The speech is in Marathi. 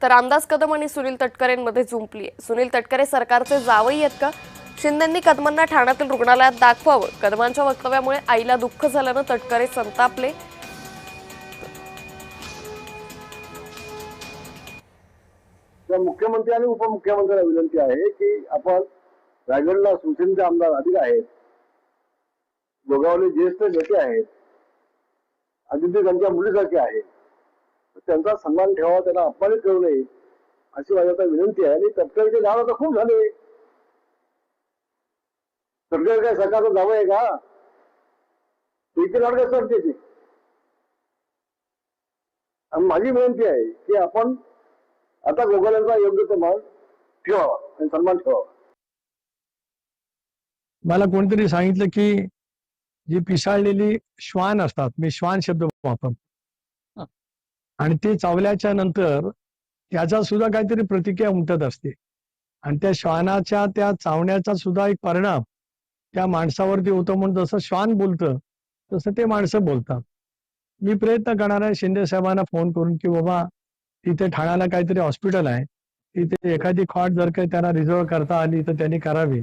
तर रामदास कदम आणि सुनील तटकरेंमध्ये जुंपली आहे। सुनील तटकरे सरकारचे जावई आहेत का? शिंदेंनी कदमांना ठाण्यातील रुग्णालयात दाखवावं। कदमांच्या वक्तव्यामुळे आईला दुःख झाल्यानं तटकरे संतापले। मुख्यमंत्री आणि उपमुख्यमंत्र्यांना विनंती आहे की आपण रायगडला शिवसेनेचे आमदार अधिक आहेत, गोगावले ज्येष्ठ नेते आहेत, अजित त्यांच्या मुलीसारखे आहेत, त्यांचा सन्मान ठेवावा, त्यांना अपमानित करू नये अशी माझी आता विनंती आहे। आणि तटकरेचे नाव आता खूप झाले। तटकरे काय सरकारचं जावं आहे का? इथे नाटक असतात त्याची। माझी विनंती आहे की आपण आता गोगावलेंचा योग्य तो मान ठेवावा आणि सन्मान ठेवावा। मला कोणतरी सांगितलं की जी पिसाळलेली श्वान असतात, मी श्वान शब्द वापरतो, आणि ते चावल्याच्या नंतर त्याचा सुद्धा काहीतरी प्रतिक्रिया उमटत असते, आणि त्या श्वानाच्या त्या चावण्याचा सुद्धा एक परिणाम त्या माणसावरती होतो। म्हणून जसं श्वान बोलतं तसं ते माणसं बोलतात। मी प्रयत्न करणार आहे शिंदे साहेबांना फोन करून की बाबा तिथे ठाण्याला काहीतरी हॉस्पिटल आहे, तिथे एखादी खाट जर काही त्यांना रिझर्व करता आली तर त्यांनी करावी।